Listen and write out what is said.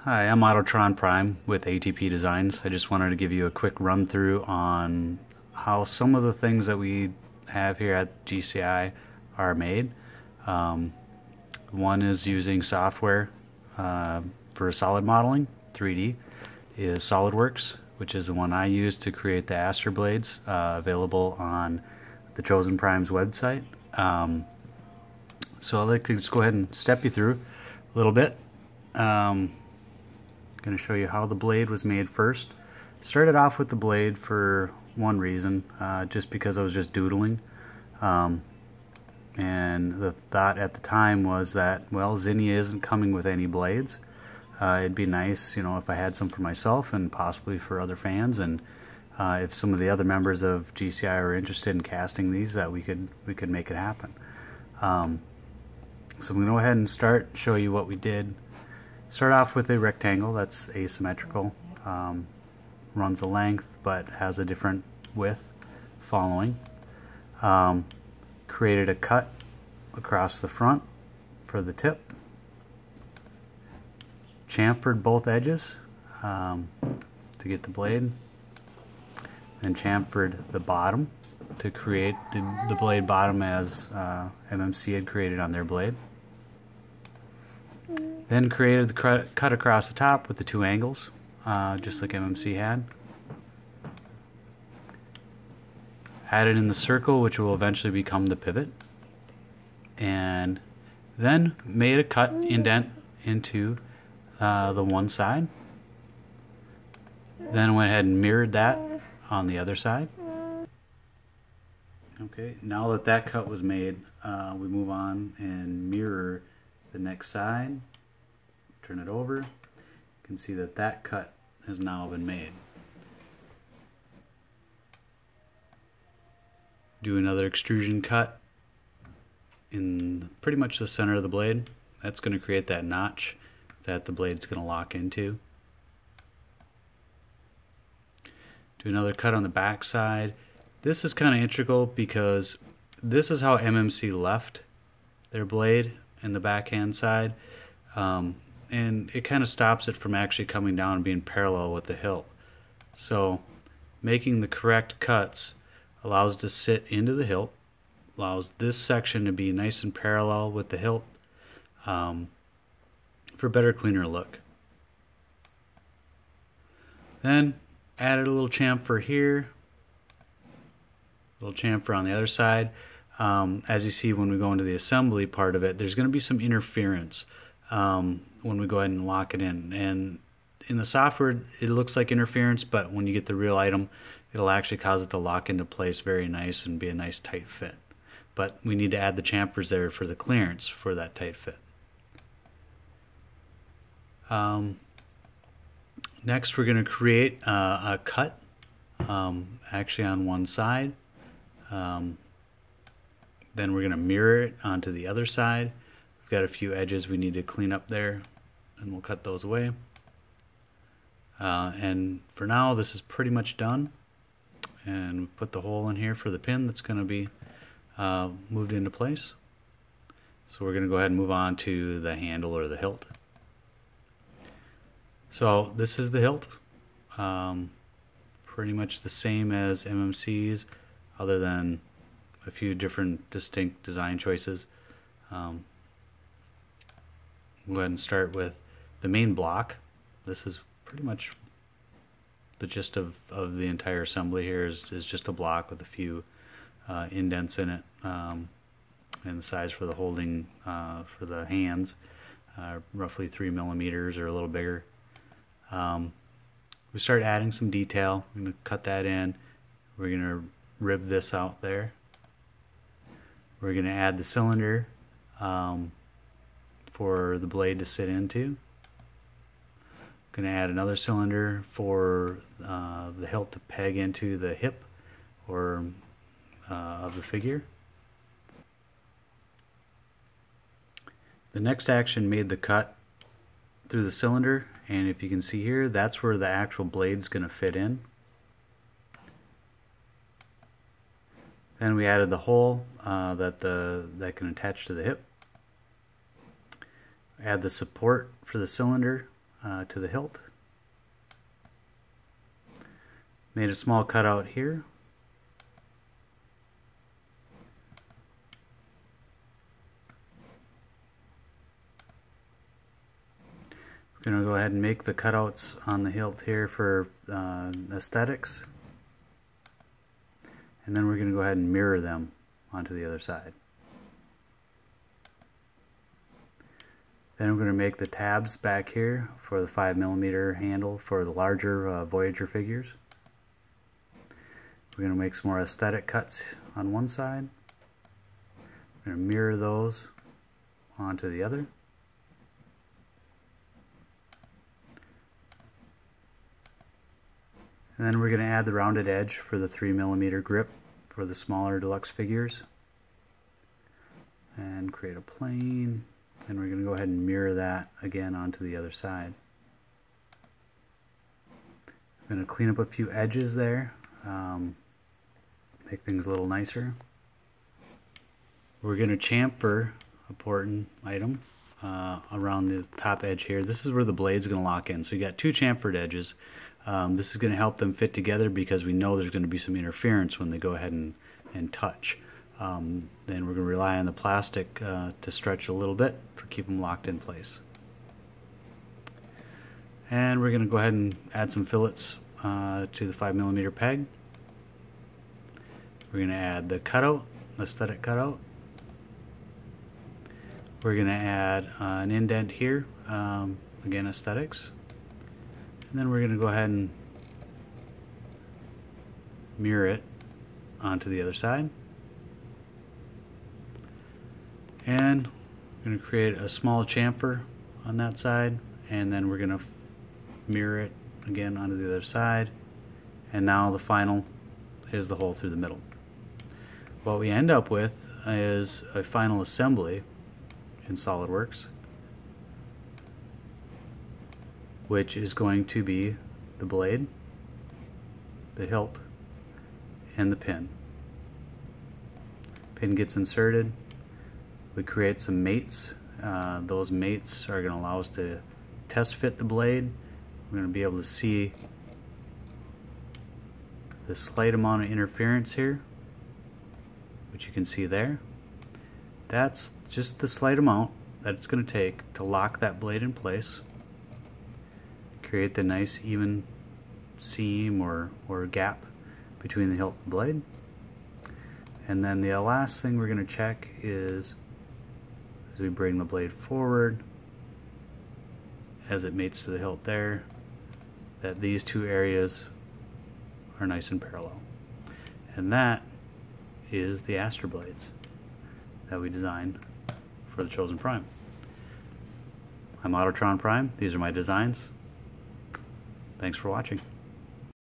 Hi, I'm Autotron Prime with ATP Designs. I just wanted to give you a quick run through on how some of the things that we have here at GCI are made. One is using software for solid modeling, 3D, is SolidWorks, which is the one I use to create the Aster blades, available on the Chosen Prime's website. So I'd like to just go ahead and step you through a little bit. Going to show you how the blade was made first. Started off with the blade for one reason, just because I was just doodling, and the thought at the time was that, well, Zinnia isn't coming with any blades. It'd be nice, you know, if I had some for myself and possibly for other fans, and if some of the other members of GCI are interested in casting these, that we could make it happen. So I'm going to go ahead and show you what we did. Start off with a rectangle that's asymmetrical, runs a length but has a different width following. Created a cut across the front for the tip. Chamfered both edges to get the blade, and chamfered the bottom to create the blade bottom as MMC had created on their blade. Then created the cut across the top with the two angles, just like MMC had. Added in the circle, which will eventually become the pivot. And then made a cut indent into the one side. Then went ahead and mirrored that on the other side. Okay, now that that cut was made, we move on and mirror the next side. Turn it over. You can see that that cut has now been made. Do another extrusion cut in pretty much the center of the blade. That's going to create that notch that the blade's going to lock into. Do another cut on the back side. This is kind of integral because this is how MMC left their blade in the backhand side. And it kind of stops it from actually coming down and being parallel with the hilt. So making the correct cuts allows it to sit into the hilt, allows this section to be nice and parallel with the hilt, for a better, cleaner look. Then added a little chamfer here, a little chamfer on the other side. As you see, when we go into the assembly part of it, there's going to be some interference when we go ahead and lock it in. And in the software, it looks like interference, but when you get the real item, it'll actually cause it to lock into place very nice and be a nice tight fit. But we need to add the chamfers there for the clearance for that tight fit. Next, we're going to create a cut, actually on one side. Then we're going to mirror it onto the other side. We've got a few edges we need to clean up there, and we'll cut those away. And for now, this is pretty much done. And we put the hole in here for the pin that's going to be moved into place. So we're going to go ahead and move on to the handle or the hilt. So this is the hilt. Pretty much the same as MMC's, other than a few different distinct design choices. We'll go ahead and start with the main block. This is pretty much the gist of the entire assembly here is just a block with a few indents in it, and the size for the holding for the hands, roughly 3 millimeters or a little bigger. We start adding some detail. I'm going to cut that in. We're going to rib this out there. We're going to add the cylinder for the blade to sit into. Going to add another cylinder for the hilt to peg into the hip or of the figure. The next action made the cut through the cylinder, and if you can see here, that's where the actual blade's going to fit in. Then we added the hole that can attach to the hip. Add the support for the cylinder to the hilt. Made a small cutout here. We're going to go ahead and make the cutouts on the hilt here for aesthetics. And then we're going to go ahead and mirror them onto the other side. Then we're going to make the tabs back here for the 5mm handle for the larger Voyager figures. We're going to make some more aesthetic cuts on one side. We're going to mirror those onto the other. And then we're going to add the rounded edge for the 3mm grip for the smaller deluxe figures. And create a plane. And we're going to go ahead and mirror that again onto the other side. I'm going to clean up a few edges there. Make things a little nicer. We're going to chamfer a important item around the top edge here. This is where the blade's going to lock in. So you got two chamfered edges. This is going to help them fit together because we know there's going to be some interference when they go ahead and touch. Then we're going to rely on the plastic to stretch a little bit to keep them locked in place. And we're going to go ahead and add some fillets to the 5mm peg. We're going to add the cutout, aesthetic cutout. We're going to add an indent here, again aesthetics. And then we're going to go ahead and mirror it onto the other side. And we're going to create a small chamfer on that side, and then we're going to mirror it again onto the other side. And now the final is the hole through the middle. What we end up with is a final assembly in SolidWorks, which is going to be the blade, the hilt, and the pin. Pin gets inserted. We create some mates. Those mates are going to allow us to test fit the blade. We're going to be able to see the slight amount of interference here, which you can see there. That's just the slight amount that it's going to take to lock that blade in place, create the nice even seam or gap between the hilt and the blade. And then the last thing we're going to check is, as we bring the blade forward, as it mates to the hilt there, that these two areas are nice and parallel. And that is the Aster blades that we designed for the Chosen Prime. I'm Autotron Prime. These are my designs. Thanks for watching.